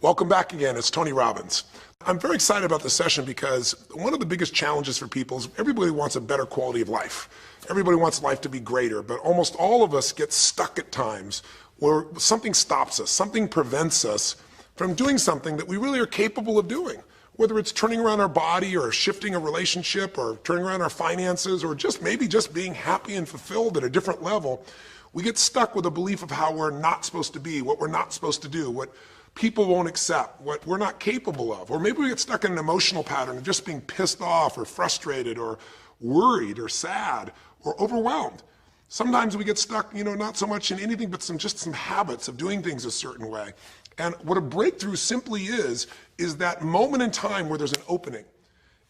Welcome back again. It's Tony Robbins. I'm very excited about this session because one of the biggest challenges for people is everybody wants a better quality of life. Everybody wants life to be greater, but almost all of us get stuck at times where something stops us, something prevents us from doing something that we really are capable of doing. Whether it's turning around our body or shifting a relationship or turning around our finances or maybe just being happy and fulfilled at a different level, we get stuck with a belief of how we're not supposed to be, what we're not supposed to do, what people won't accept, what we're not capable of. Or maybe we get stuck in an emotional pattern of just being pissed off or frustrated or worried or sad or overwhelmed. Sometimes we get stuck, not so much in anything, but some habits of doing things a certain way. And what a breakthrough simply is that moment in time where there's an opening.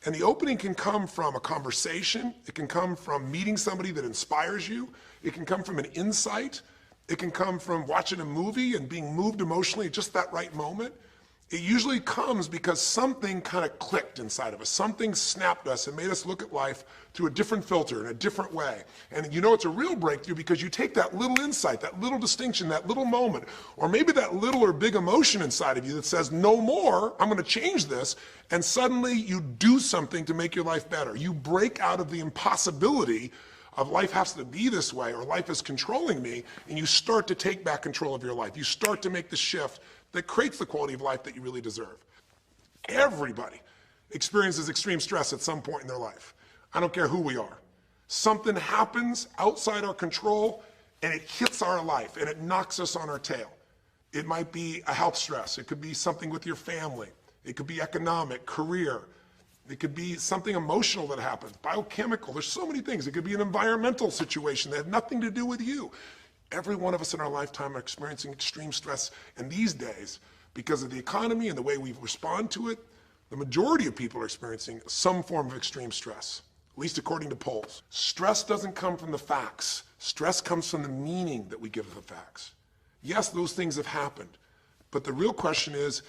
And the opening can come from a conversation. It can come from meeting somebody that inspires you. It can come from an insight. It can come from watching a movie and being moved emotionally at just that right moment. It usually comes because something kind of clicked inside of us. Something snapped us and made us look at life through a different filter in a different way. And it's a real breakthrough because you take that little insight, that little distinction, that little moment, or maybe that little or big emotion inside of you that says, no more, I'm going to change this. And suddenly you do something to make your life better. You break out of the impossibility of life has to be this way or life is controlling me, and you start to take back control of your life. You start to make the shift that creates the quality of life that you really deserve. Everybody experiences extreme stress at some point in their life. I don't care who we are. Something happens outside our control and it hits our life and it knocks us on our tail. It might be a health stress. It could be something with your family. It could be economic, career. It could be something emotional that happens, biochemical. There's so many things. It could be an environmental situation that had nothing to do with you. Every one of us in our lifetime are experiencing extreme stress. And these days, because of the economy and the way we respond to it, the majority of people are experiencing some form of extreme stress, at least according to polls. Stress doesn't come from the facts. Stress comes from the meaning that we give to the facts. Yes, those things have happened. But the real question is,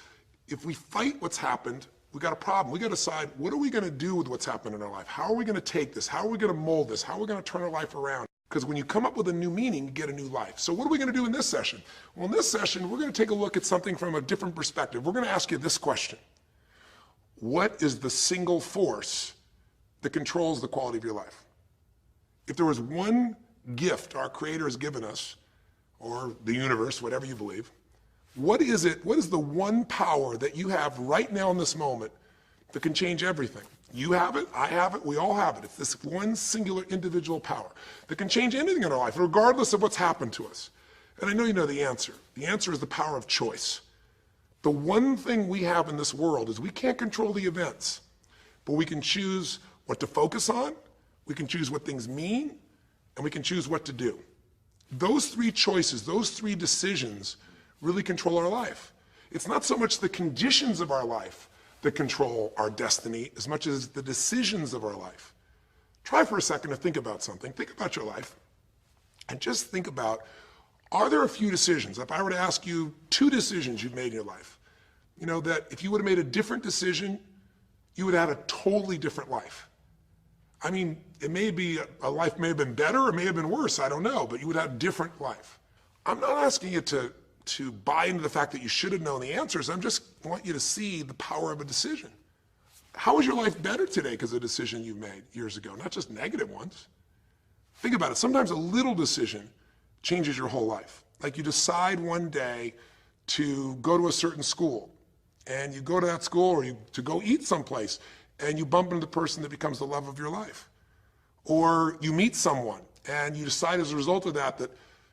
if we fight what's happened, we got a problem. We got to decide, what are we going to do with what's happened in our life? How are we going to take this? How are we going to mold this? How are we going to turn our life around? Because when you come up with a new meaning, you get a new life. So what are we going to do in this session? Well, in this session, we're going to take a look at something from a different perspective. We're going to ask you this question. What is the single force that controls the quality of your life? If there was one gift our Creator has given us, or the universe, whatever you believe, what is it? What is the one power that you have right now in this moment that can change everything? You have it, I have it, we all have it. It's this one singular individual power that can change anything in our life, regardless of what's happened to us. And I know you know the answer. The answer is the power of choice. The one thing we have in this world is we can't control the events, but we can choose what to focus on, we can choose what things mean, and we can choose what to do. Those three choices, those three decisions really control our life. It's not so much the conditions of our life that control our destiny as much as the decisions of our life. Try for a second to think about something. Think about your life and just think about, are there a few decisions? If I were to ask you 2 decisions you've made in your life, that if you would have made a different decision, you would have had a totally different life. I mean, it may be, a life may have been better or may have been worse, I don't know, but you would have a different life. I'm not asking you to buy into the fact that you should have known the answers. I just want you to see the power of a decision. How is your life better today because of a decision you made years ago, not just negative ones? Think about it. Sometimes a little decision changes your whole life. Like you decide one day to go to a certain school, and you go to that school or to go eat someplace, and you bump into the person that becomes the love of your life. Or you meet someone, and you decide as a result of that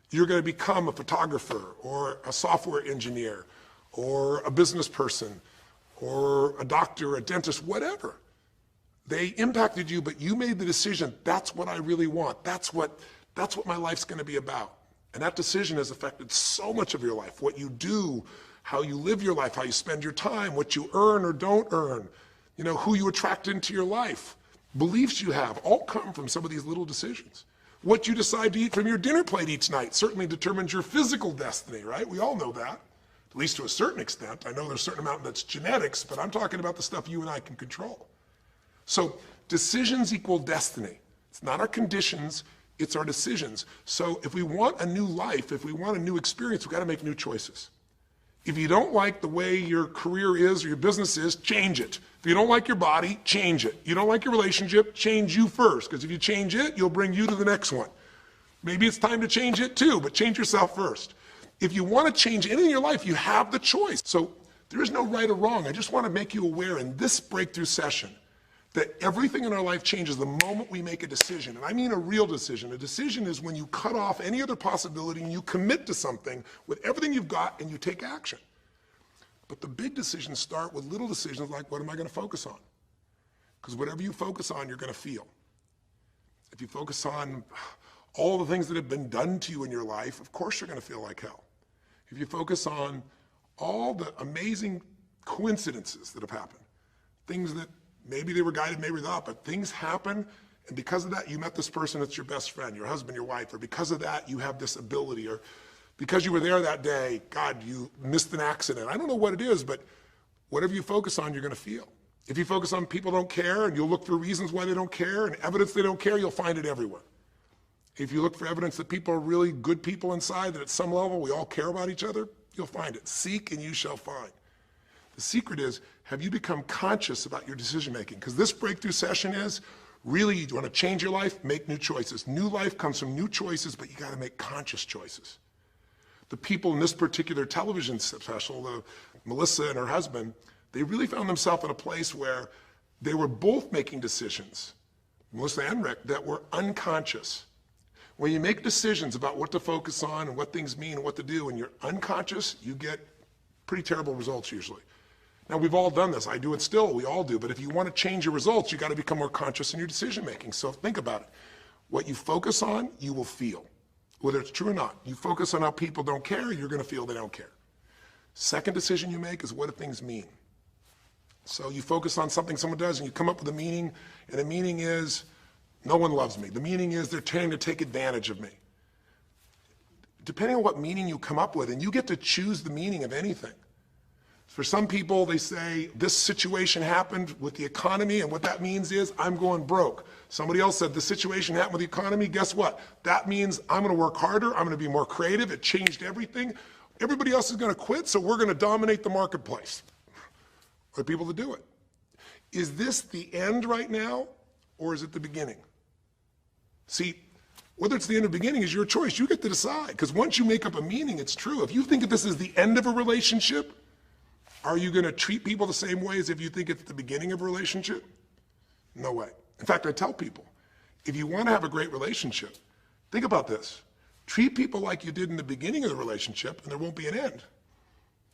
you're going to become a photographer or a software engineer or a business person or a doctor, a dentist, whatever. They impacted you, but you made the decision, that's what I really want. That's what my life's going to be about. And that decision has affected so much of your life. What you do, how you live your life, how you spend your time, what you earn or don't earn, who you attract into your life, beliefs you have, all come from some of these little decisions. What you decide to eat from your dinner plate each night certainly determines your physical destiny, right? We all know that, at least to a certain extent. I know there's a certain amount that's genetics, but I'm talking about the stuff you and I can control. So decisions equal destiny. It's not our conditions, it's our decisions. So if we want a new life, if we want a new experience, we've got to make new choices. If you don't like the way your career is or your business is, change it. If you don't like your body, change it. You don't like your relationship, change you first, because if you change it, you'll bring you to the next one. Maybe it's time to change it too, but change yourself first. If you want to change anything in your life, you have the choice. So there is no right or wrong. I just want to make you aware in this breakthrough session that everything in our life changes the moment we make a decision. And I mean a real decision. A decision is when you cut off any other possibility and you commit to something with everything you've got and you take action. But the big decisions start with little decisions like, what am I going to focus on? Because whatever you focus on, you're going to feel. If you focus on all the things that have been done to you in your life, of course you're going to feel like hell. If you focus on all the amazing coincidences that have happened, things that maybe they were guided, maybe not, but things happen, and because of that, you met this person that's your best friend, your husband, your wife, or because of that, you have this ability, or because you were there that day, God, you missed an accident. I don't know what it is, but whatever you focus on, you're going to feel. If you focus on people don't care, and you'll look for reasons why they don't care, and evidence they don't care, you'll find it everywhere. If you look for evidence that people are really good people inside, that at some level we all care about each other, you'll find it. Seek and you shall find. The secret is, have you become conscious about your decision making? Because this breakthrough session is, really, you want to change your life, make new choices. New life comes from new choices, but you got to make conscious choices. The people in this particular television special, Melissa and her husband, they really found themselves in a place where they were both making decisions, Melissa and Rick, that were unconscious. When you make decisions about what to focus on and what things mean and what to do, and you're unconscious, you get pretty terrible results usually. Now, we've all done this. I do it still. We all do. But if you want to change your results, you got to become more conscious in your decision making. So think about it. What you focus on, you will feel, whether it's true or not. You focus on how people don't care, you're going to feel they don't care. Second decision you make is, what do things mean? So you focus on something someone does, and you come up with a meaning, and the meaning is, no one loves me. The meaning is they're trying to take advantage of me. Depending on what meaning you come up with, and you get to choose the meaning of anything. For some people, they say, this situation happened with the economy, and what that means is, I'm going broke. Somebody else said, the situation happened with the economy, guess what? That means I'm going to work harder, I'm going to be more creative, it changed everything. Everybody else is going to quit, so we're going to dominate the marketplace. For people to do it. Is this the end right now, or is it the beginning? See, whether it's the end or beginning is your choice. You get to decide, because once you make up a meaning, it's true. If you think that this is the end of a relationship, are you going to treat people the same way as if you think it's the beginning of a relationship? No way. In fact, I tell people, if you want to have a great relationship, think about this. Treat people like you did in the beginning of the relationship, and there won't be an end.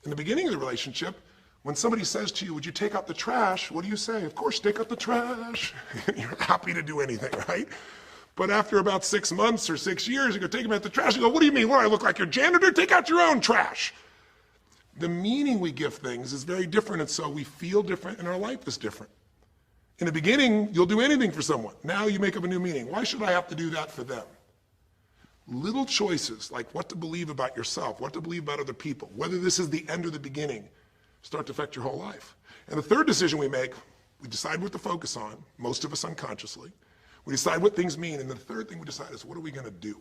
In the beginning of the relationship, when somebody says to you, would you take out the trash? What do you say? Of course, take out the trash. You're happy to do anything, right? But after about 6 months or 6 years, you go take them out the trash. You go, what do you mean? What, I look like your janitor? Take out your own trash. The meaning we give things is very different, and so we feel different, and our life is different. In the beginning, you'll do anything for someone. Now you make up a new meaning. Why should I have to do that for them? Little choices, like what to believe about yourself, what to believe about other people, whether this is the end or the beginning, start to affect your whole life. And the third decision we make, we decide what to focus on, most of us unconsciously. We decide what things mean, and the third thing we decide is, what are we going to do?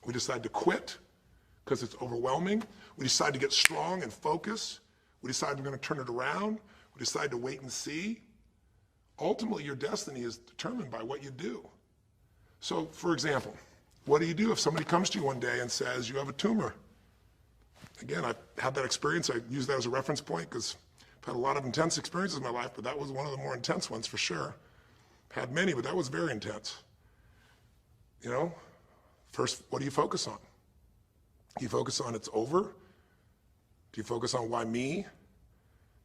We decide to quit because it's overwhelming. We decide to get strong and focus. We decide we're going to turn it around. We decide to wait and see. Ultimately, your destiny is determined by what you do. So, for example, what do you do if somebody comes to you one day and says, you have a tumor? Again, I've had that experience. I use that as a reference point because I've had a lot of intense experiences in my life, but that was one of the more intense ones for sure. I've had many, but that was very intense. You know, first, what do you focus on? Do you focus on it's over? Do you focus on why me?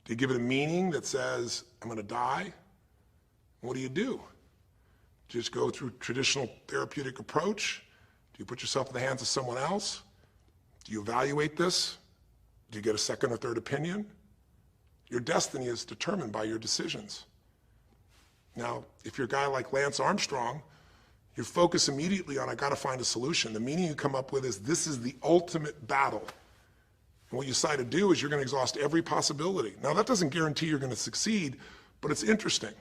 Do you give it a meaning that says, I'm going to die? What do? Do you just go through traditional therapeutic approach? Do you put yourself in the hands of someone else? Do you evaluate this? Do you get a second or third opinion? Your destiny is determined by your decisions. Now, if you're a guy like Lance Armstrong, you focus immediately on, I got to find a solution. The meaning you come up with is, this is the ultimate battle. And what you decide to do is you're going to exhaust every possibility. Now, that doesn't guarantee you're going to succeed, but it's interesting.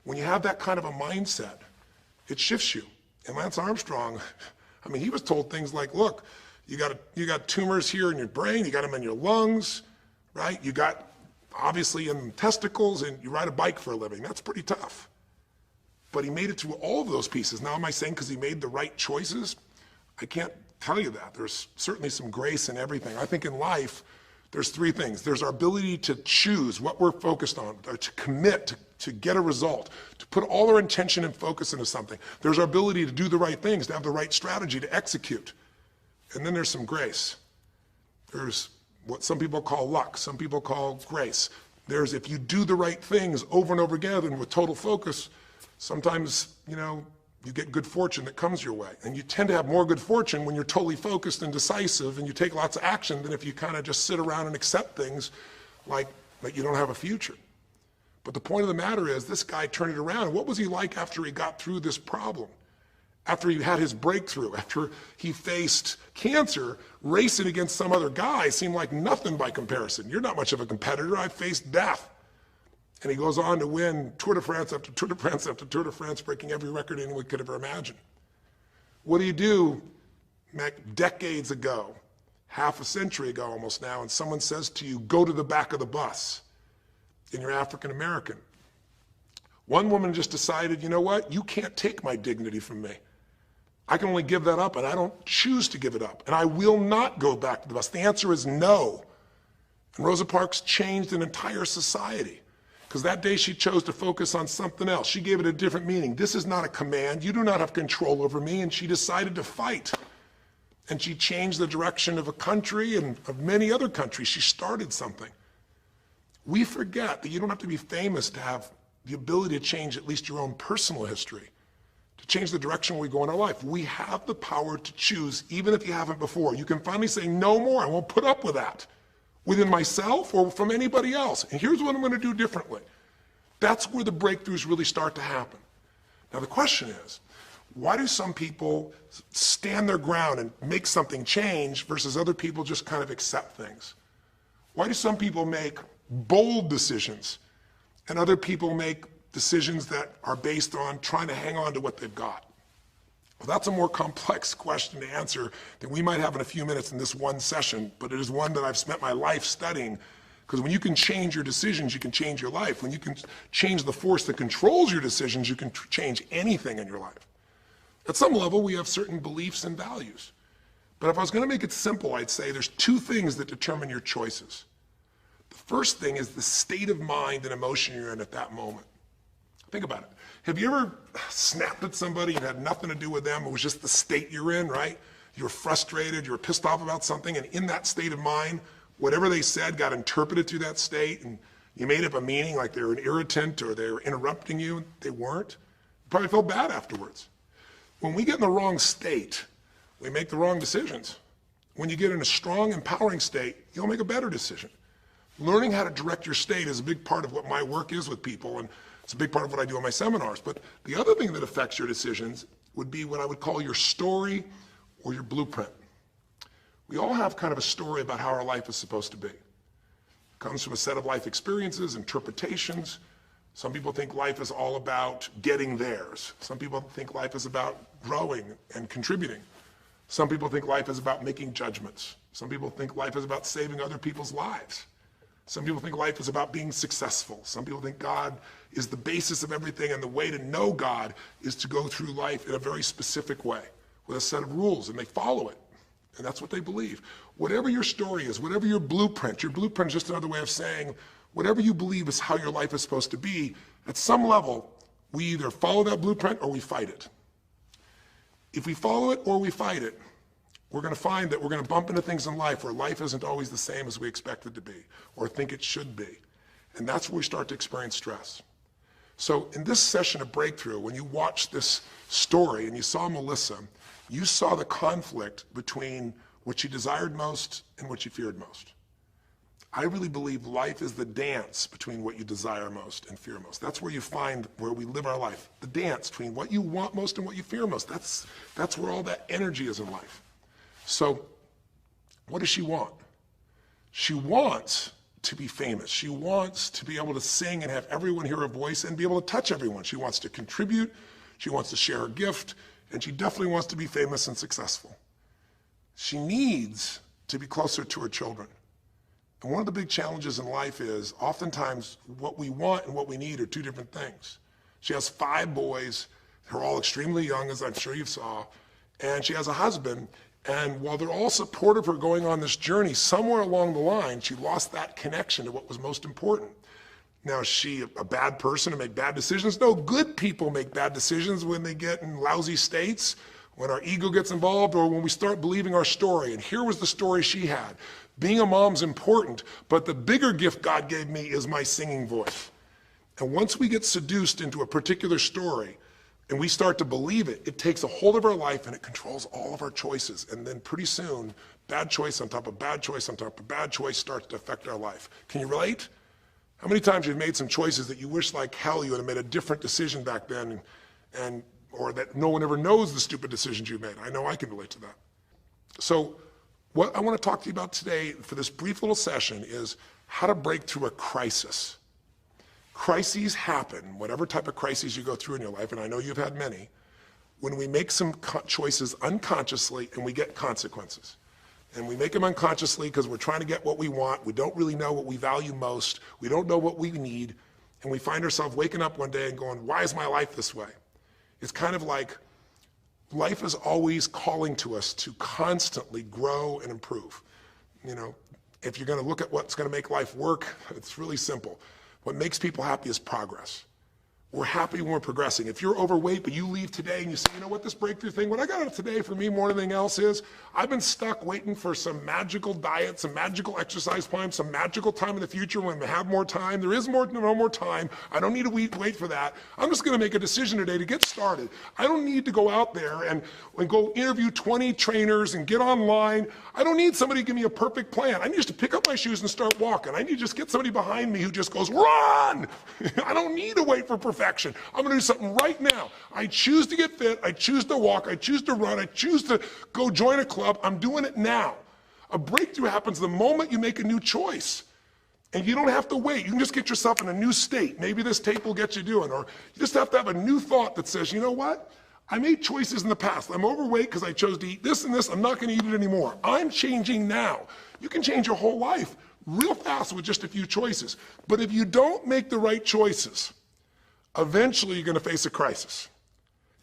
When you have that kind of a mindset, it shifts you. And Lance Armstrong, I mean, he was told things like, look, You got tumors here in your brain, you got them in your lungs, right? You got obviously in testicles, and you ride a bike for a living. That's pretty tough. But he made it through all of those pieces. Now, am I saying because he made the right choices? I can't tell you that. There's certainly some grace in everything. I think in life, there's three things. There's our ability to choose what we're focused on, or to commit, to get a result, to put all our intention and focus into something. There's our ability to do the right things, to have the right strategy, to execute. And then there's some grace. There's what some people call luck, some people call grace. There's if you do the right things over and over again and with total focus, sometimes, you get good fortune that comes your way. And you tend to have more good fortune when you're totally focused and decisive and you take lots of action than if you kind of just sit around and accept things like that you don't have a future. But the point of the matter is this guy turned it around. What was he like after he got through this problem? After he had his breakthrough, after he faced cancer, racing against some other guy seemed like nothing by comparison. You're not much of a competitor. I faced death. And he goes on to win Tour de France after Tour de France after Tour de France, breaking every record anyone could ever imagine. What do you do, decades ago, half a century ago almost now, and someone says to you, go to the back of the bus, and you're African American? One woman just decided, you know what, you can't take my dignity from me. I can only give that up, and I don't choose to give it up, and I will not go back to the bus. The answer is no. And Rosa Parks changed an entire society. Because that day she chose to focus on something else. She gave it a different meaning. This is not a command. You do not have control over me. And she decided to fight. And she changed the direction of a country and of many other countries. She started something. We forget that you don't have to be famous to have the ability to change at least your own personal history, to change the direction we go in our life. We have the power to choose, even if you haven't before. You can finally say, no more, I won't put up with that, within myself or from anybody else. And here's what I'm going to do differently. That's where the breakthroughs really start to happen. Now the question is, why do some people stand their ground and make something change versus other people just kind of accept things? Why do some people make bold decisions and other people make decisions that are based on trying to hang on to what they've got? Well, that's a more complex question to answer than we might have in a few minutes in this one session, but it is one that I've spent my life studying, because when you can change your decisions, you can change your life. When you can change the force that controls your decisions, you can change anything in your life. At some level, we have certain beliefs and values. But if I was going to make it simple, I'd say there's two things that determine your choices. The first thing is the state of mind and emotion you're in at that moment. Think about it. Have you ever snapped at somebody and had nothing to do with them? It was just the state you're in, right? You were frustrated, you were pissed off about something, and in that state of mind, whatever they said got interpreted through that state, and you made up a meaning like they were an irritant or they were interrupting you. They weren't. You probably felt bad afterwards. When we get in the wrong state, we make the wrong decisions. When you get in a strong, empowering state, you'll make a better decision. Learning how to direct your state is a big part of what my work is with people, and it's a big part of what I do in my seminars. But the other thing that affects your decisions would be what I would call your story or your blueprint. We all have kind of a story about how our life is supposed to be. It comes from a set of life experiences, interpretations. Some people think life is all about getting theirs. Some people think life is about growing and contributing. Some people think life is about making judgments. Some people think life is about saving other people's lives. Some people think life is about being successful. Some people think God is the basis of everything, and the way to know God is to go through life in a very specific way with a set of rules, and they follow it. And that's what they believe. Whatever your story is, whatever your blueprint is just another way of saying whatever you believe is how your life is supposed to be, at some level, we either follow that blueprint or we fight it. If we follow it or we fight it, we're going to find that we're going to bump into things in life where life isn't always the same as we expect it to be or think it should be. And that's where we start to experience stress. So in this session of Breakthrough, when you watched this story and you saw Melissa, you saw the conflict between what she desired most and what she feared most. I really believe life is the dance between what you desire most and fear most. That's where you find where we live our life. The dance between what you want most and what you fear most. That's where all that energy is in life. So what does she want? She wants to be famous. She wants to be able to sing and have everyone hear her voice and be able to touch everyone. She wants to contribute. She wants to share her gift. And she definitely wants to be famous and successful. She needs to be closer to her children. And one of the big challenges in life is oftentimes what we want and what we need are two different things. She has 5 boys. They're all extremely young, as I'm sure you saw. And she has a husband. And while they're all supportive of her going on this journey, somewhere along the line, she lost that connection to what was most important. Now, is she a bad person to make bad decisions? No, good people make bad decisions when they get in lousy states, when our ego gets involved, or when we start believing our story. And here was the story she had. Being a mom's important, but the bigger gift God gave me is my singing voice. And once we get seduced into a particular story and we start to believe it, it takes a hold of our life and it controls all of our choices. And then pretty soon, bad choice on top of bad choice on top of bad choice starts to affect our life. Can you relate? How many times you've made some choices that you wish like hell you would have made a different decision back then, or that no one ever knows the stupid decisions you made? I know I can relate to that. So what I want to talk to you about today for this brief little session is how to break through a crisis. Crises happen, whatever type of crises you go through in your life, and I know you've had many, when we make some choices unconsciously and we get consequences. And we make them unconsciously because we're trying to get what we want. We don't really know what we value most. We don't know what we need. And we find ourselves waking up one day and going, why is my life this way? It's kind of like life is always calling to us to constantly grow and improve. You know, if you're going to look at what's going to make life work, it's really simple. What makes people happy is progress. We're happy when we're progressing. If you're overweight, but you leave today and you say, you know what, this breakthrough thing, what I got out of today for me more than anything else is, I've been stuck waiting for some magical diet, some magical exercise plan, some magical time in the future when we have more time. There is no more time. I don't need to wait for that. I'm just going to make a decision today to get started. I don't need to go out there and go interview 20 trainers and get online. I don't need somebody to give me a perfect plan. I need just to pick up my shoes and start walking. I need to just get somebody behind me who just goes, run! I don't need to wait for perfection. I'm going to do something right now. I choose to get fit. I choose to walk. I choose to run. I choose to go join a club. I'm doing it now. A breakthrough happens the moment you make a new choice. And you don't have to wait. You can just get yourself in a new state. Maybe this tape will get you doing. Or you just have to have a new thought that says, you know what? I made choices in the past. I'm overweight because I chose to eat this and this. I'm not going to eat it anymore. I'm changing now. You can change your whole life real fast with just a few choices. But if you don't make the right choices, eventually you're going to face a crisis.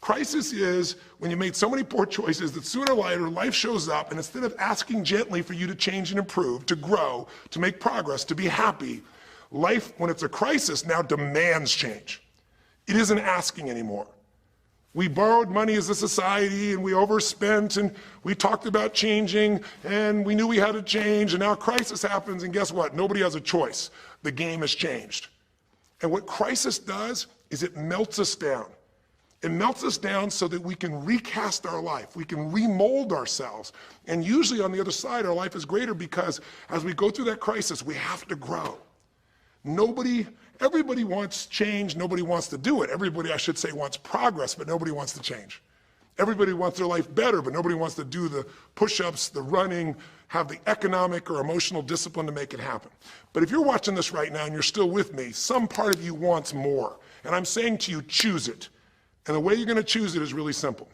Crisis is when you made so many poor choices that sooner or later life shows up, and instead of asking gently for you to change and improve, to grow, to make progress, to be happy, life, when it's a crisis, now demands change. It isn't asking anymore. We borrowed money as a society and we overspent and we talked about changing and we knew we had to change, and now a crisis happens and guess what? Nobody has a choice. The game has changed. And what crisis does is it melts us down. It melts us down so that we can recast our life. We can remold ourselves. And usually on the other side, our life is greater because as we go through that crisis, we have to grow. Everybody wants change. Nobody wants to do it. Everybody, I should say, wants progress, but nobody wants to change. Everybody wants their life better, but nobody wants to do the push-ups, the running, have the economic or emotional discipline to make it happen. But if you're watching this right now and you're still with me, some part of you wants more. And I'm saying to you, choose it. And the way you're going to choose it is really simple.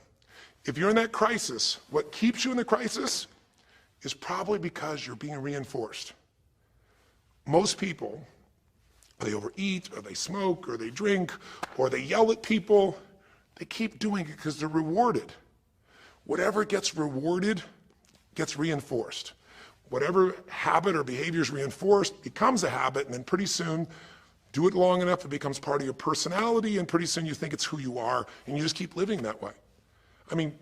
If you're in that crisis, what keeps you in the crisis is probably because you're being reinforced. Most people, they overeat, or they smoke, or they drink, or they yell at people. They keep doing it because they're rewarded. Whatever gets rewarded gets reinforced. Whatever habit or behavior is reinforced becomes a habit, and then pretty soon, do it long enough, it becomes part of your personality, and pretty soon you think it's who you are, and you just keep living that way. I mean,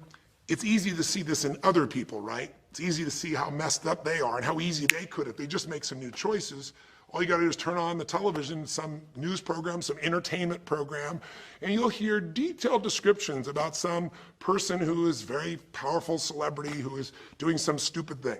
it's easy to see this in other people, right? It's easy to see how messed up they are and how easy they could if they just make some new choices. All you got to do is turn on the television, some news program, some entertainment program, and you'll hear detailed descriptions about some person who is very powerful celebrity who is doing some stupid thing.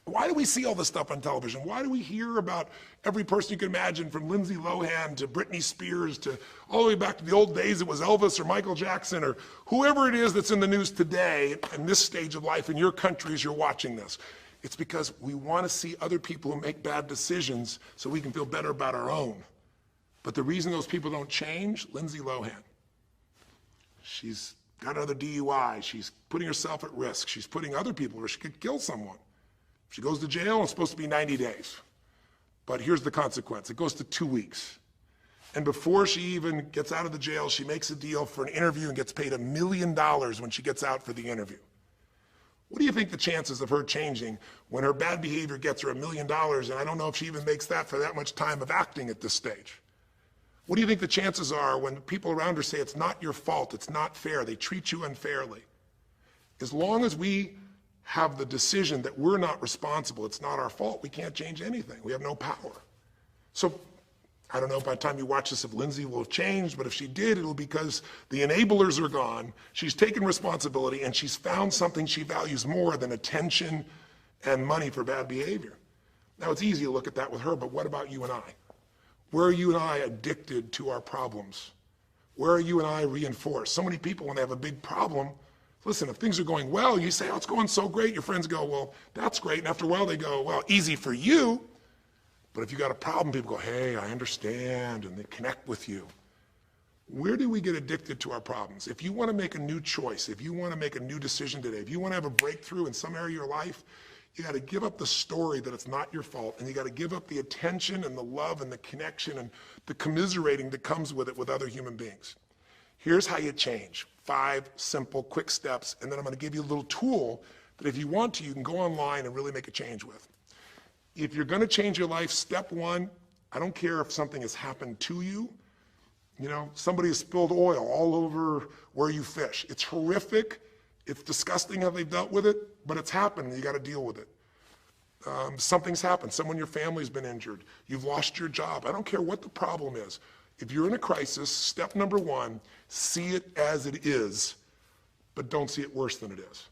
Why do we see all this stuff on television? Why do we hear about every person you can imagine, from Lindsay Lohan to Britney Spears to all the way back to the old days it was Elvis or Michael Jackson or whoever it is that's in the news today in this stage of life in your country as you're watching this? It's because we want to see other people who make bad decisions so we can feel better about our own. But the reason those people don't change, Lindsay Lohan, she's got another DUI. She's putting herself at risk. She's putting other people at risk. She could kill someone. If she goes to jail, it's supposed to be 90 days. But here's the consequence. It goes to 2 weeks. And before she even gets out of the jail, she makes a deal for an interview and gets paid $1 million when she gets out for the interview. What do you think the chances of her changing when her bad behavior gets her $1 million, and I don't know if she even makes that for that much time of acting at this stage? What do you think the chances are when people around her say it's not your fault, it's not fair, they treat you unfairly? As long as we have the decision that we're not responsible, it's not our fault, we can't change anything. We have no power. So I don't know by the time you watch this if Lindsay will have changed, but if she did, it'll be because the enablers are gone, she's taken responsibility, and she's found something she values more than attention and money for bad behavior. Now, it's easy to look at that with her, but what about you and I? Where are you and I addicted to our problems? Where are you and I reinforced? So many people, when they have a big problem, listen, if things are going well, you say, oh, it's going so great. Your friends go, well, that's great. And after a while, they go, well, easy for you. But if you got a problem, people go, hey, I understand, and they connect with you. Where do we get addicted to our problems? If you want to make a new choice, if you want to make a new decision today, if you want to have a breakthrough in some area of your life, you got to give up the story that it's not your fault, and you got to give up the attention and the love and the connection and the commiserating that comes with it with other human beings. Here's how you change. 5 simple, quick steps, and then I'm going to give you a little tool that if you want to, you can go online and really make a change with. If you're going to change your life, step 1, I don't care if something has happened to you. You know, somebody has spilled oil all over where you fish. It's horrific. It's disgusting how they've dealt with it, but it's happened and you got to deal with it. Something's happened. Someone in your family's been injured. You've lost your job. I don't care what the problem is. If you're in a crisis, step number 1, see it as it is, but don't see it worse than it is.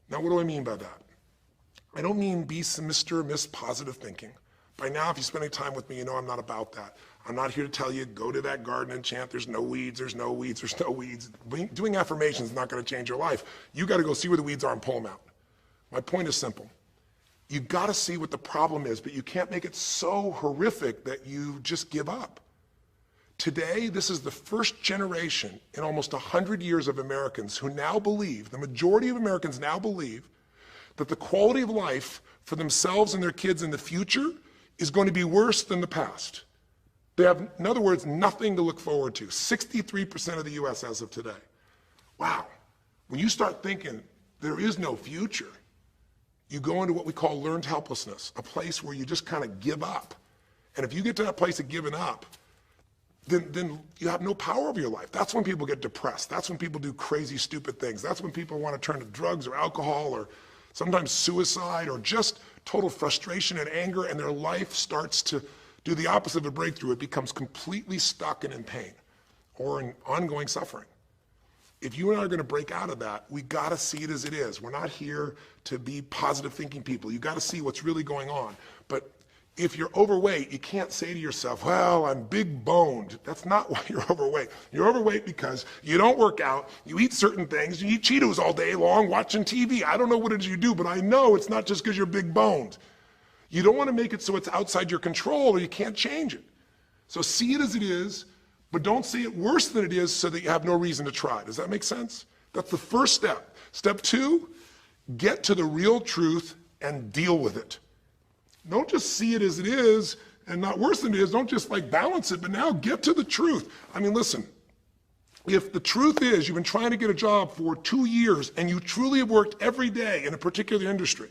Now, what do I mean by that? I don't mean be some Mr. or Miss positive thinking. By now, if you spend any time with me, you know I'm not about that. I'm not here to tell you, go to that garden and chant, there's no weeds, there's no weeds, there's no weeds. Doing affirmations is not going to change your life. You got to go see where the weeds are and pull them out. My point is simple. You got to see what the problem is, but you can't make it so horrific that you just give up. Today, this is the first generation in almost 100 years of Americans who now believe, the majority of Americans now believe, that the quality of life for themselves and their kids in the future is going to be worse than the past. They have, in other words, nothing to look forward to. 63% of the US as of today. Wow. When you start thinking there is no future, you go into what we call learned helplessness, a place where you just kind of give up. And if you get to that place of giving up, then you have no power over your life. That's when people get depressed. That's when people do crazy, stupid things. That's when people want to turn to drugs or alcohol or sometimes suicide or just total frustration and anger, and their life starts to do the opposite of a breakthrough. It becomes completely stuck and in pain or in ongoing suffering. If you and I are going to break out of that, we got to see it as it is. We're not here to be positive thinking people. You got to see what's really going on. But if you're overweight, you can't say to yourself, well, I'm big boned. That's not why you're overweight. You're overweight because you don't work out, you eat certain things, you eat Cheetos all day long, watching TV. I don't know what it is you do, but I know it's not just because you're big boned. You don't want to make it so it's outside your control or you can't change it. So see it as it is, but don't see it worse than it is so that you have no reason to try. Does that make sense? That's the first step. Step 2, get to the real truth and deal with it. Don't just see it as it is and not worse than it is. Don't just like balance it, but now get to the truth. I mean, listen, if the truth is you've been trying to get a job for 2 years and you truly have worked every day in a particular industry,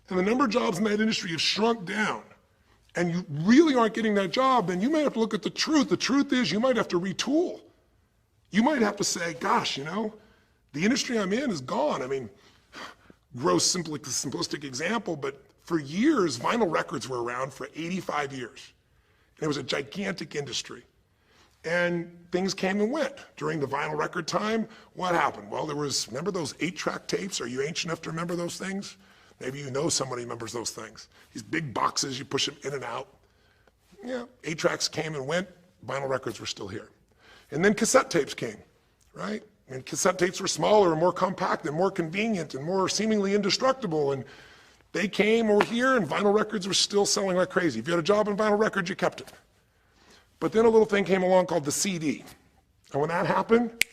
and the number of jobs in that industry have shrunk down, and you really aren't getting that job, then you might have to look at the truth. The truth is you might have to retool. You might have to say, gosh, you know, the industry I'm in is gone. I mean, gross, simplistic example, but for years, vinyl records were around for 85 years. And it was a gigantic industry. And things came and went. During the vinyl record time, what happened? Well, there was, remember those 8-track tapes? Are you ancient enough to remember those things? Maybe you know somebody remembers those things. These big boxes, you push them in and out. Yeah, 8-tracks came and went, vinyl records were still here. And then cassette tapes came, right? And cassette tapes were smaller and more compact and more convenient and more seemingly indestructible. And they came over here and vinyl records were still selling like crazy. If you had a job in vinyl records, you kept it. But then a little thing came along called the CD. And when that happened,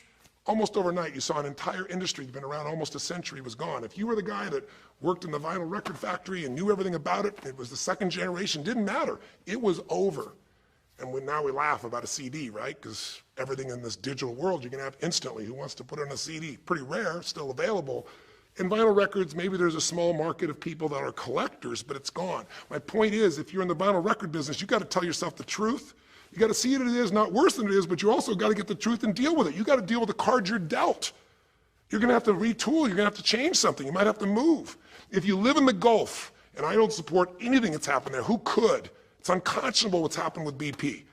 almost overnight, you saw an entire industry that's been around almost a century was gone. If you were the guy that worked in the vinyl record factory and knew everything about it, it was the second generation, didn't matter. It was over. And now we laugh about a CD, right? Because everything in this digital world you can have instantly. Who wants to put on a CD? Pretty rare, still available. In vinyl records, maybe there's a small market of people that are collectors, but it's gone. My point is, if you're in the vinyl record business, you got to tell yourself the truth. You got to see it as it is, not worse than it is, but you also got to get the truth and deal with it. You got to deal with the cards you're dealt. You're going to have to retool. You're going to have to change something. You might have to move. If you live in the Gulf, and I don't support anything that's happened there, who could? It's unconscionable what's happened with BP.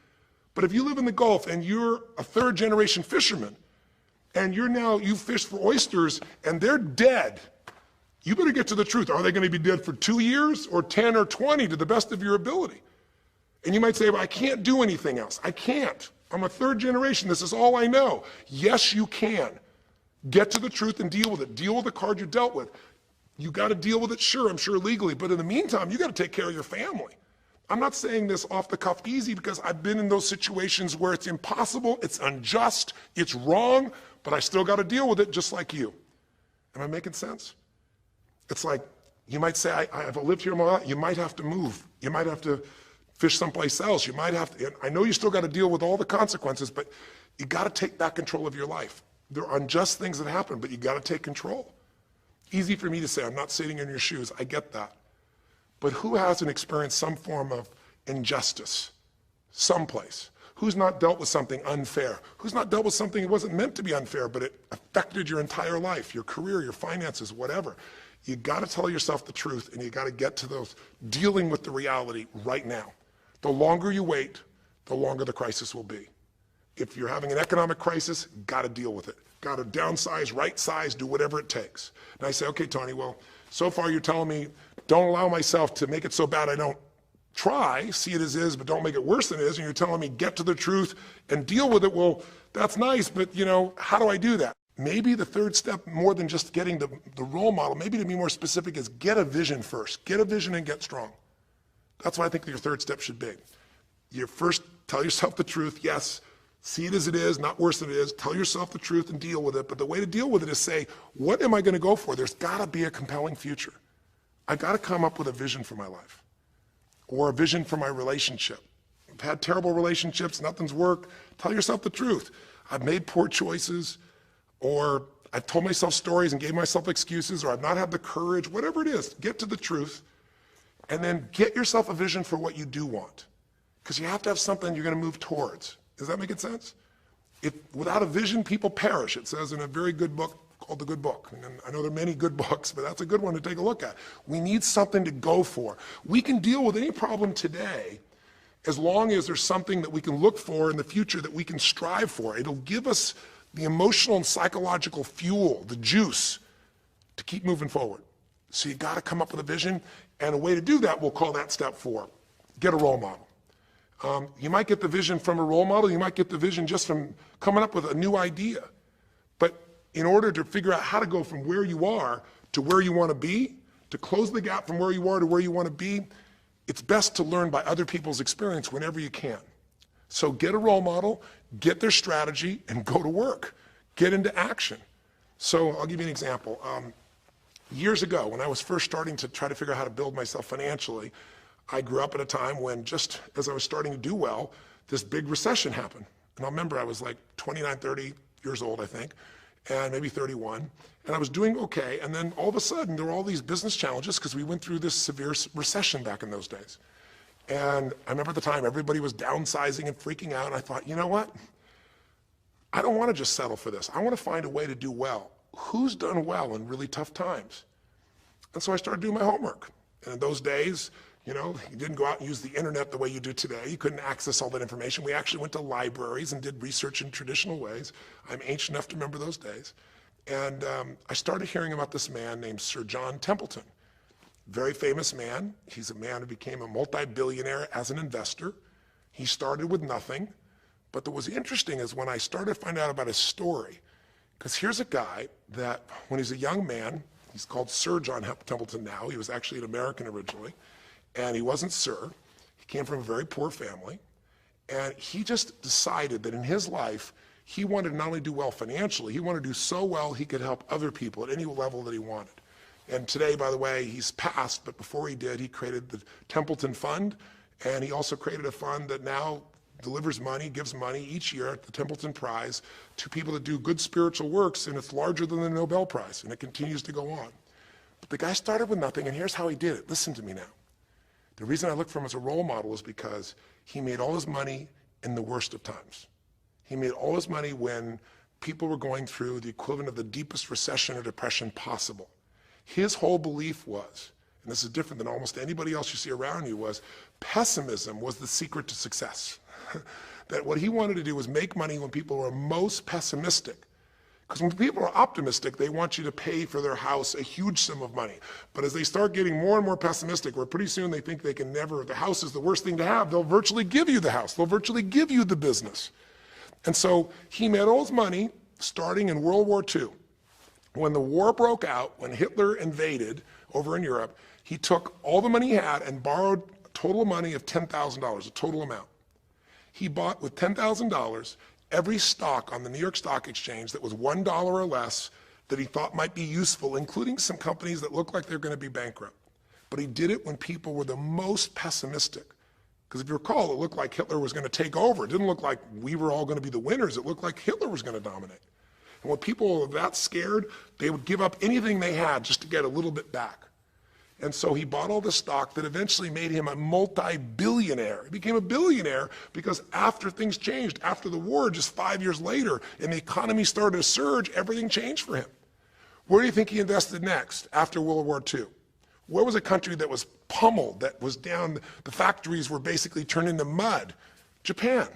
But if you live in the Gulf and you're a third generation fisherman, and you fish for oysters and they're dead, you better get to the truth. Are they going to be dead for 2 years or 10 or 20 to the best of your ability? And you might say, well, I can't do anything else. I can't. I'm a third generation. This is all I know. Yes, you can. Get to the truth and deal with it. Deal with the card you're dealt with. You got to deal with it, sure, I'm sure legally, but in the meantime, you got to take care of your family. I'm not saying this off the cuff easy because I've been in those situations where it's impossible, it's unjust, it's wrong, but I still got to deal with it just like you. Am I making sense? It's like, you might say, I've lived here my life. You might have to move. You might have to fish someplace else. You might have to, I know you still got to deal with all the consequences, but you got to take back control of your life. There are unjust things that happen, but you got to take control. Easy for me to say, I'm not sitting in your shoes. I get that. But who hasn't experienced some form of injustice someplace? Who's not dealt with something unfair? Who's not dealt with something that wasn't meant to be unfair, but it affected your entire life, your career, your finances, whatever? You got to tell yourself the truth, and you got to get to those dealing with the reality right now. The longer you wait, the longer the crisis will be. If you're having an economic crisis, got to deal with it. Got to downsize, right size, do whatever it takes. And I say, okay, Tony, well, so far you're telling me don't allow myself to make it so bad I don't try, see it as is, but don't make it worse than it is. And you're telling me get to the truth and deal with it. Well, that's nice, but how do I do that? Maybe the third step, more than just getting the role model, maybe to be more specific, is get a vision first. Get a vision and get strong. That's what I think your third step should be. You first tell yourself the truth. Yes, see it as it is, not worse than it is. Tell yourself the truth and deal with it. But the way to deal with it is say, what am I going to go for? There's got to be a compelling future. I got to come up with a vision for my life or a vision for my relationship. I've had terrible relationships, nothing's worked. Tell yourself the truth. I've made poor choices, or I've told myself stories and gave myself excuses, or I've not had the courage, whatever it is. Get to the truth, and then get yourself a vision for what you do want. Because you have to have something you're going to move towards. Does that make sense? Without a vision, people perish. It says in a very good book called The Good Book. And I know there are many good books, but that's a good one to take a look at. We need something to go for. We can deal with any problem today as long as there's something that we can look for in the future that we can strive for. It'll give us the emotional and psychological fuel, the juice, to keep moving forward. So you got to come up with a vision, and a way to do that, we'll call that step 4. Get a role model. You might get the vision from a role model. You might get the vision just from coming up with a new idea. But in order to figure out how to go from where you are to where you want to be, to close the gap from where you are to where you want to be, it's best to learn by other people's experience whenever you can. So get a role model, get their strategy, and go to work. Get into action. So I'll give you an example. Years ago, when I was first starting to try to figure out how to build myself financially, I grew up at a time when, just as I was starting to do well, this big recession happened. And I remember I was like 29, 30 years old, I think, and maybe 31. And I was doing okay. And then all of a sudden, there were all these business challenges because we went through this severe recession back in those days. And I remember at the time, everybody was downsizing and freaking out. And I thought, you know what? I don't want to just settle for this. I want to find a way to do well. Who's done well in really tough times? And so I started doing my homework. And in those days, you didn't go out and use the internet the way you do today. You couldn't access all that information. We actually went to libraries and did research in traditional ways. I'm ancient enough to remember those days. And I started hearing about this man named Sir John Templeton. Very famous man. He's a man who became a multi-billionaire as an investor. He started with nothing. But what was interesting is when I started to find out about his story, because here's a guy that when he's a young man, he's called Sir John Templeton now. He was actually an American originally. And he wasn't Sir. He came from a very poor family. And he just decided that in his life, He wanted to not only do well financially, he wanted to do so well he could help other people at any level that he wanted. And today, by the way, he's passed, but before he did, he created the Templeton Fund, and he also created a fund that now delivers money, gives money each year at the Templeton Prize to people that do good spiritual works, and it's larger than the Nobel Prize, and it continues to go on. But the guy started with nothing, and here's how he did it. Listen to me now. The reason I look for him as a role model is because he made all his money in the worst of times. He made all his money when people were going through the equivalent of the deepest recession or depression possible. His whole belief was, and this is different than almost anybody else you see around you, was pessimism was the secret to success. That what he wanted to do was make money when people were most pessimistic. Because when people are optimistic, they want you to pay for their house a huge sum of money. But as they start getting more and more pessimistic, where pretty soon they think they can never, the house is the worst thing to have, they'll virtually give you the house. They'll virtually give you the business. And so he made all his money starting in World War II. When the war broke out, when Hitler invaded over in Europe, he took all the money he had and borrowed a total money of $10,000, a total amount. He bought with $10,000 every stock on the New York Stock Exchange that was $1 or less that he thought might be useful, including some companies that looked like they're going to be bankrupt. But he did it when people were the most pessimistic. Because if you recall, it looked like Hitler was going to take over. It didn't look like we were all going to be the winners. It looked like Hitler was going to dominate. And when people were that scared, they would give up anything they had just to get a little bit back. And so he bought all the stock that eventually made him a multi-billionaire. He became a billionaire because after things changed, after the war, just 5 years later, and the economy started to surge, everything changed for him. Where do you think he invested next after World War II? Where was a country that was pummeled, that was down, the factories were basically turned into mud? Japan.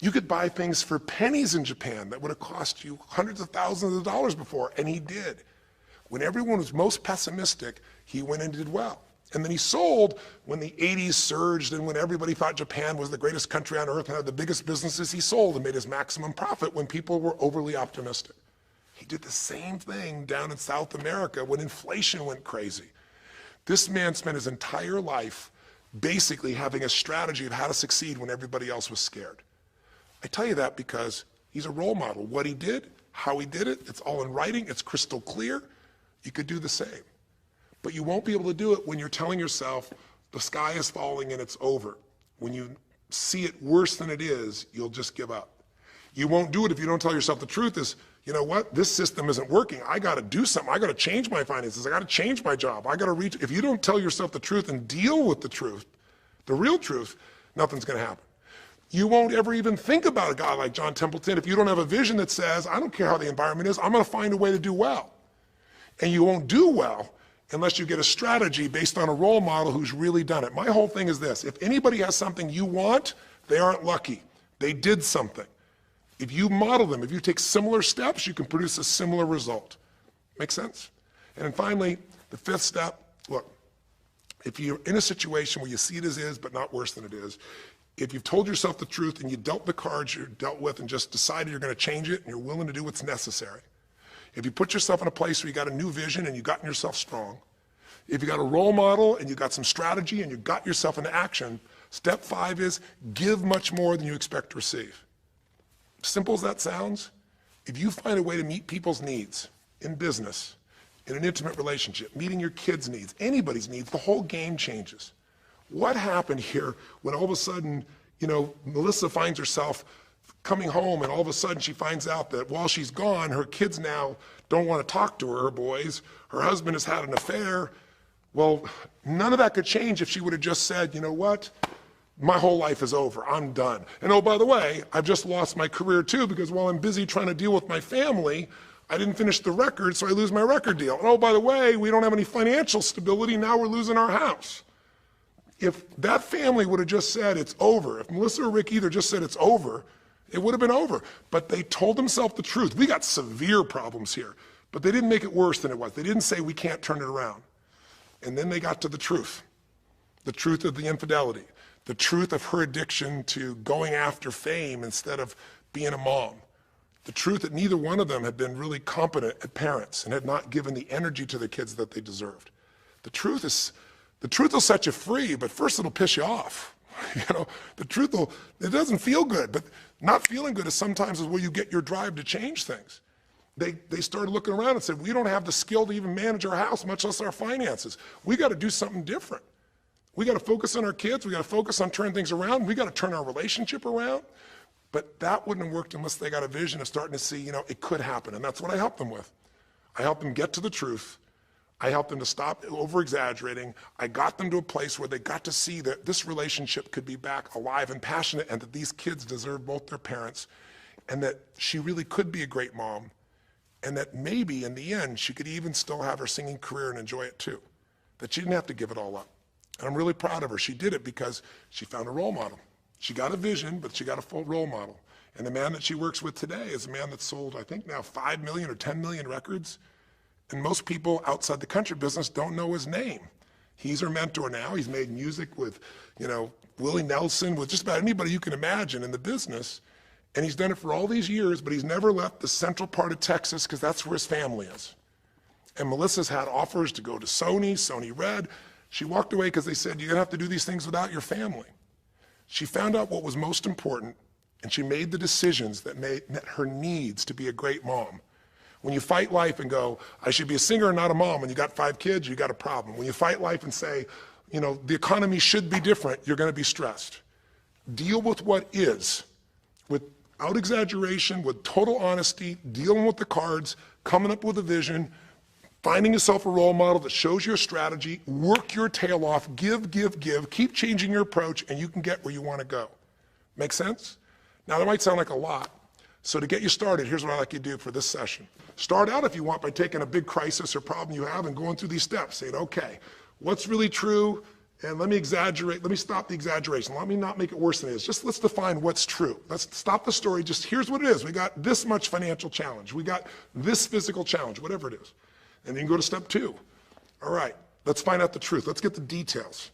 You could buy things for pennies in Japan that would have cost you hundreds of thousands of dollars before, and he did. When everyone was most pessimistic, he went and did well. And then he sold when the 80s surged and when everybody thought Japan was the greatest country on earth and had the biggest businesses. He sold and made his maximum profit when people were overly optimistic. He did the same thing down in South America when inflation went crazy. This man spent his entire life basically having a strategy of how to succeed when everybody else was scared. I tell you that because he's a role model. What he did, how he did it, it's all in writing, it's crystal clear. You could do the same. But you won't be able to do it when you're telling yourself the sky is falling and it's over. When you see it worse than it is, you'll just give up. You won't do it if you don't tell yourself the truth is, you know what, this system isn't working. I got to do something. I got to change my finances. I got to change my job. I got to reach. If you don't tell yourself the truth and deal with the truth, the real truth, nothing's going to happen. You won't ever even think about a guy like John Templeton if you don't have a vision that says, I don't care how the environment is, I'm going to find a way to do well. And you won't do well unless you get a strategy based on a role model who's really done it. My whole thing is this: if anybody has something you want, they aren't lucky. They did something. If you model them, if you take similar steps, you can produce a similar result. Make sense? And then finally, the fifth step, look, if you're in a situation where you see it as is, but not worse than it is, if you've told yourself the truth and you dealt the cards you're dealt with and just decided you're going to change it and you're willing to do what's necessary, if you put yourself in a place where you got a new vision and you've gotten yourself strong, if you got a role model and you got some strategy and you got yourself into action, step 5 is give much more than you expect to receive. Simple as that sounds, if you find a way to meet people's needs in business, in an intimate relationship, meeting your kids' needs, anybody's needs, the whole game changes. What happened here when all of a sudden, Melissa finds herself coming home and all of a sudden she finds out that while she's gone, her kids now don't want to talk to her boys, her husband has had an affair. Well, none of that could change if she would have just said, you know what, my whole life is over, I'm done. And oh, by the way, I've just lost my career too because while I'm busy trying to deal with my family, I didn't finish the record, so I lose my record deal. And oh, by the way, we don't have any financial stability, now we're losing our house. If that family would have just said it's over, if Melissa or Rick either just said it's over, it would have been over. But they told themselves the truth. We got severe problems here, but they didn't make it worse than it was. They didn't say we can't turn it around. And then they got to the truth of the infidelity, the truth of her addiction to going after fame instead of being a mom, the truth that neither one of them had been really competent at parents and had not given the energy to the kids that they deserved. The truth will set you free, but first it'll piss you off. The truth it doesn't feel good, but Not feeling good is sometimes where you get your drive to change things. They started looking around and said, we don't have the skill to even manage our house, much less our finances. We got to do something different. We got to focus on our kids. We got to focus on turning things around. We got to turn our relationship around. But that wouldn't have worked unless they got a vision of starting to see, it could happen. And that's what I helped them with. I helped them get to the truth. I helped them to stop over-exaggerating. I got them to a place where they got to see that this relationship could be back alive and passionate, and that these kids deserve both their parents, and that she really could be a great mom, and that maybe in the end she could even still have her singing career and enjoy it too, that she didn't have to give it all up. And I'm really proud of her. She did it because she found a role model. She got a vision, but she got a full role model. And the man that she works with today is a man that's sold, I think now 5 million or 10 million records. And most people outside the country business don't know his name. He's her mentor now. He's made music with, Willie Nelson, with just about anybody you can imagine in the business. And he's done it for all these years, but he's never left the central part of Texas because that's where his family is. And Melissa's had offers to go to Sony Red. She walked away because they said, you're gonna have to do these things without your family. She found out what was most important, and she made the decisions that met her needs to be a great mom. When you fight life and go, I should be a singer and not a mom, and you got 5 kids, you got a problem. When you fight life and say, the economy should be different, you're gonna be stressed. Deal with what is, without exaggeration, with total honesty, dealing with the cards, coming up with a vision, finding yourself a role model that shows your strategy, work your tail off, give, keep changing your approach, and you can get where you wanna go. Make sense? Now that might sound like a lot. So to get you started, here's what I'd like you to do for this session. Start out, if you want, by taking a big crisis or problem you have and going through these steps, saying, okay, what's really true? And let me stop the exaggeration. Let me not make it worse than it is. Just let's define what's true. Let's stop the story. Just here's what it is. We got this much financial challenge. We got this physical challenge, whatever it is. And then you go to step 2. All right, let's find out the truth. Let's get the details.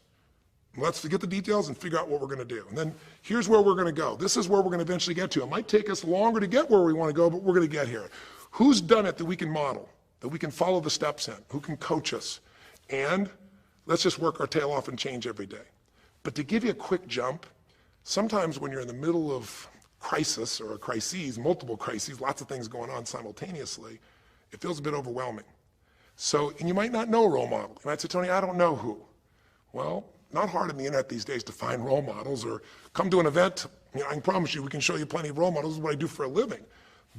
Let's get the details and figure out what we're gonna do. And then here's where we're gonna go. This is where we're gonna eventually get to. It might take us longer to get where we wanna go, but we're gonna get here. Who's done it that we can model, that we can follow the steps in, who can coach us? And let's just work our tail off and change every day. But to give you a quick jump, sometimes when you're in the middle of crisis or crises, multiple crises, lots of things going on simultaneously, it feels a bit overwhelming. So, and you might not know a role model. You might say, Tony, I don't know who. Well, not hard on the internet these days to find role models, or come to an event. I can promise you we can show you plenty of role models. This is what I do for a living.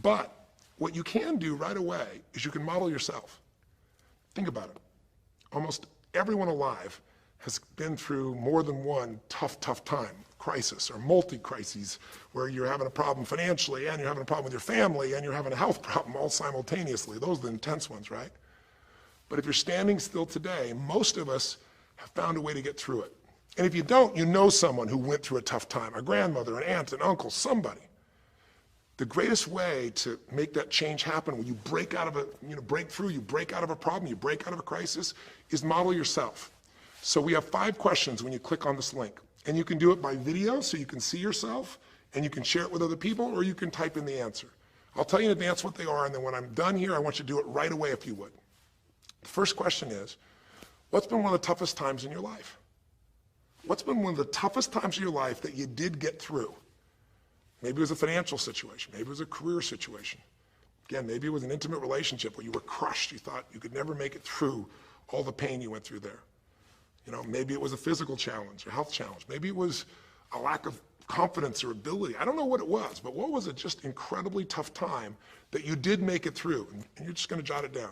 But what you can do right away is you can model yourself. Think about it. Almost everyone alive has been through more than one tough time, crisis or multi-crises, where you're having a problem financially and you're having a problem with your family and you're having a health problem all simultaneously. Those are the intense ones, right? But if you're standing still today, most of us have found a way to get through it. And if you don't, you know someone who went through a tough time, a grandmother, an aunt, an uncle, somebody. The greatest way to make that change happen, when you break out of break through, you break out of a problem, you break out of a crisis, is model yourself. So we have 5 questions when you click on this link. And you can do it by video so you can see yourself and you can share it with other people, or you can type in the answer. I'll tell you in advance what they are, and then when I'm done here, I want you to do it right away if you would. The first question is, what's been one of the toughest times in your life? What's been one of the toughest times in your life that you did get through? Maybe it was a financial situation. Maybe it was a career situation. Again, maybe it was an intimate relationship where you were crushed. You thought you could never make it through all the pain you went through there. Maybe it was a physical challenge or health challenge. Maybe it was a lack of confidence or ability. I don't know what it was, but what was a just incredibly tough time that you did make it through? And you're just gonna jot it down.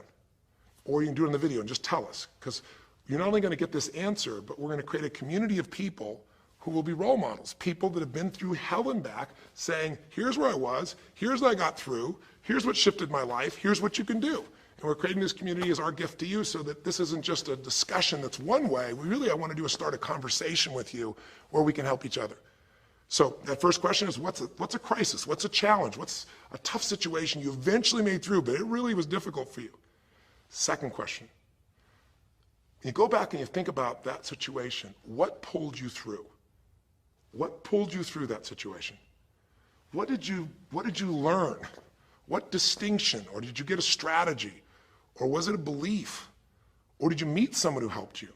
Or you can do it in the video and just tell us, because you're not only gonna get this answer, but we're gonna create a community of people who will be role models, people that have been through hell and back, saying, here's where I was, here's what I got through, here's what shifted my life, here's what you can do. And we're creating this community as our gift to you, so that this isn't just a discussion that's one way. I want to do is start a conversation with you where we can help each other. So that first question is, what's a crisis? What's a challenge? What's a tough situation you eventually made through, but it really was difficult for you? Second question, you go back and you think about that situation. What pulled you through? What pulled you through that situation? What did you learn? What distinction? Or did you get a strategy? Or was it a belief? Or did you meet someone who helped you?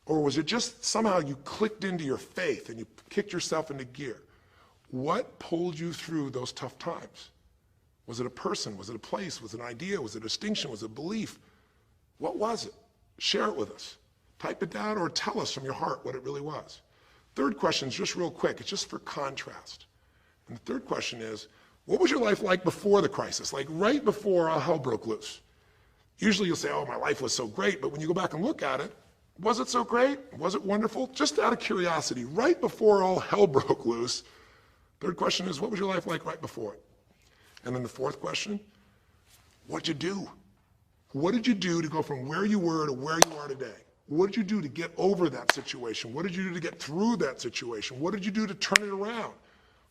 Or was it just somehow you clicked into your faith and you kicked yourself into gear? What pulled you through those tough times? Was it a person? Was it a place? Was it an idea? Was it a distinction? Was it a belief? What was it? Share it with us. Type it down or tell us from your heart what it really was. Third question is just real quick. It's just for contrast. And the third question is, what was your life like before the crisis? Like right before all hell broke loose? Usually you'll say, oh, my life was so great. But when you go back and look at it, was it so great? Was it wonderful? Just out of curiosity, right before all hell broke loose, third question is, what was your life like right before it? And then the fourth question, what'd you do? What did you do to go from where you were to where you are today? What did you do to get over that situation? What did you do to get through that situation? What did you do to turn it around?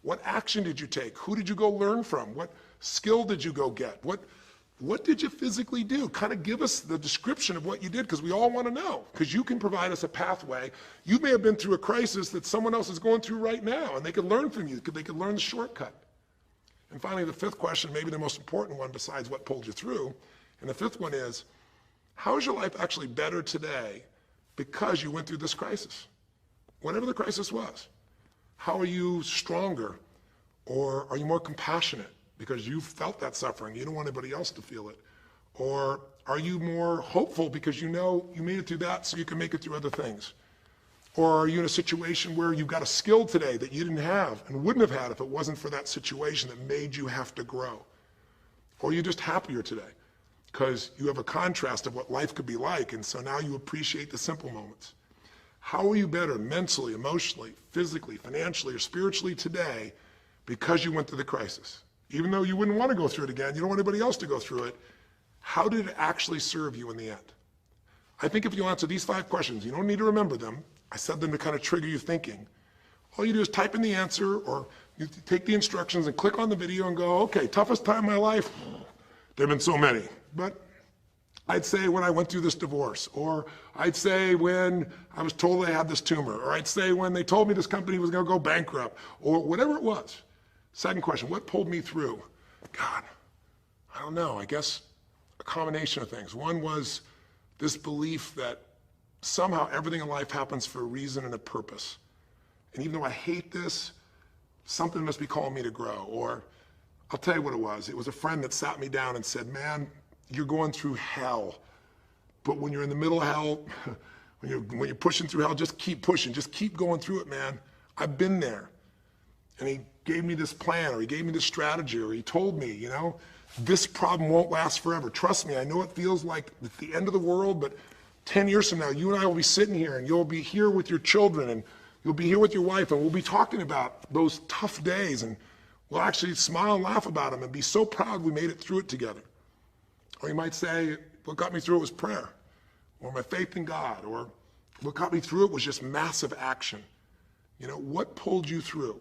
What action did you take? Who did you go learn from? What skill did you go get? What did you physically do? Kind of give us the description of what you did, because we all want to know, because you can provide us a pathway. You may have been through a crisis that someone else is going through right now, and they could learn from you. They could learn the shortcut. And finally, the fifth question, maybe the most important one besides what pulled you through, and the fifth one is, how is your life actually better today because you went through this crisis? Whatever the crisis was. How are you stronger? Or are you more compassionate because you felt that suffering? You don't want anybody else to feel it. Or are you more hopeful because you know you made it through that so you can make it through other things? Or are you in a situation where you've got a skill today that you didn't have and wouldn't have had if it wasn't for that situation that made you have to grow? Or are you just happier today because you have a contrast of what life could be like, and so now you appreciate the simple moments? How are you better mentally, emotionally, physically, financially, or spiritually today because you went through the crisis? Even though you wouldn't want to go through it again, you don't want anybody else to go through it, how did it actually serve you in the end? I think if you answer these 5 questions, you don't need to remember them. I said them to kind of trigger you thinking. All you do is type in the answer, or you take the instructions and click on the video and go, okay, toughest time in my life? There have been so many, but I'd say when I went through this divorce, or I'd say when I was told I had this tumor, or I'd say when they told me this company was going to go bankrupt, or whatever it was. Second question, what pulled me through? God, I don't know, I guess a combination of things. One was this belief that somehow everything in life happens for a reason and a purpose. And even though I hate this, something must be calling me to grow. Or I'll tell you what it was. It was a friend that sat me down and said, man, you're going through hell. But when you're in the middle of hell, when you're pushing through hell, just keep pushing. Just keep going through it, man. I've been there. And he gave me this plan, or he gave me this strategy, or he told me, you know, this problem won't last forever. Trust me, I know it feels like it's the end of the world, but 10 years from now, you and I will be sitting here, and you'll be here with your children, and you'll be here with your wife, and we'll be talking about those tough days, and we'll actually smile and laugh about them and be so proud we made it through it together. Or you might say, what got me through it was prayer, or my faith in God, or what got me through it was just massive action. You know, what pulled you through?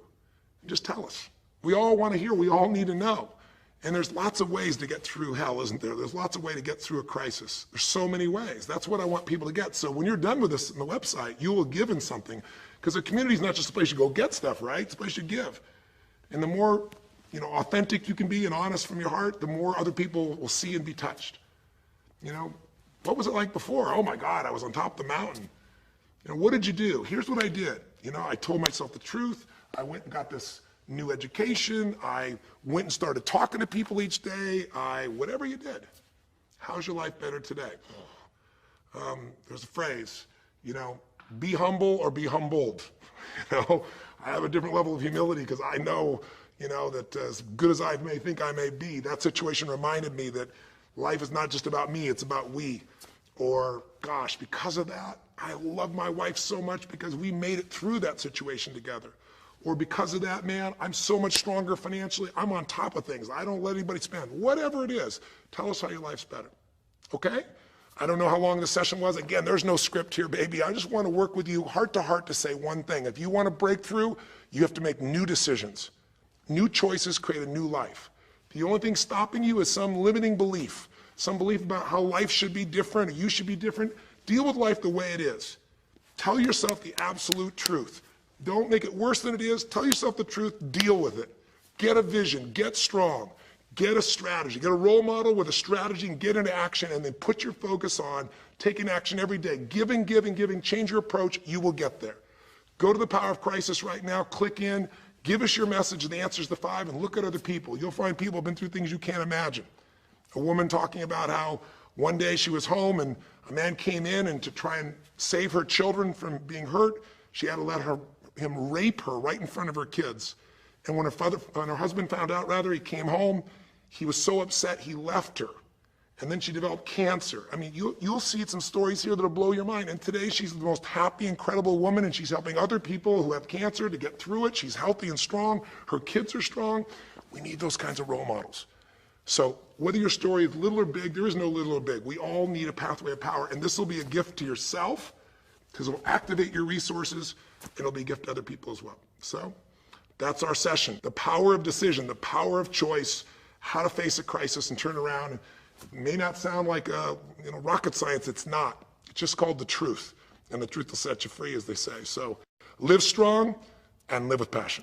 Just tell us. We all want to hear, we all need to know. And there's lots of ways to get through hell, isn't there? There's lots of ways to get through a crisis. There's so many ways. That's what I want people to get. So when you're done with this on the website, you will give in something, because a community is not just a place you go get stuff, right? It's a place you give. And the more, you know, authentic you can be and honest from your heart, the more other people will see and be touched. You know, what was it like before? Oh my God, I was on top of the mountain. You know, what did you do? Here's what I did. You know, I told myself the truth. I went and got this new education. I went and started talking to people each day. Whatever you did. How's your life better today? There's a phrase, you know, be humble or be humbled. You know, I have a different level of humility because I know, you know, that as good as I may think I may be, that situation reminded me that life is not just about me, it's about we. Or, gosh, because of that, I love my wife so much because we made it through that situation together. Or because of that, man, I'm so much stronger financially. I'm on top of things. I don't let anybody spend. Whatever it is, tell us how your life's better. Okay? I don't know how long the session was. Again, there's no script here, baby. I just want to work with you heart to heart to say one thing. If you want to break through, you have to make new decisions. New choices create a new life. The only thing stopping you is some limiting belief, some belief about how life should be different or you should be different. Deal with life the way it is. Tell yourself the absolute truth. Don't make it worse than it is. Tell yourself the truth. Deal with it. Get a vision. Get strong. Get a strategy. Get a role model with a strategy and get into action, and then put your focus on taking action every day. Giving, giving, giving. Change your approach. You will get there. Go to the Power of Crisis right now. Click in. Give us your message and the answers to 5 and look at other people. You'll find people have been through things you can't imagine. A woman talking about how one day she was home and a man came in, and to try and save her children from being hurt, she had to let him rape her right in front of her kids. And when her husband found out, he came home, he was so upset he left her. And then she developed cancer. I mean, you'll see some stories here that'll blow your mind. And today she's the most happy, incredible woman, and she's helping other people who have cancer to get through it. She's healthy and strong. Her kids are strong. We need those kinds of role models. So whether your story is little or big, there is no little or big. We all need a pathway of power, and this will be a gift to yourself because it will activate your resources, and it'll be a gift to other people as well. So that's our session. The power of decision, the power of choice, how to face a crisis and turn around. It may not sound like rocket science. It's not. It's just called the truth, and the truth will set you free, as they say. So live strong and live with passion.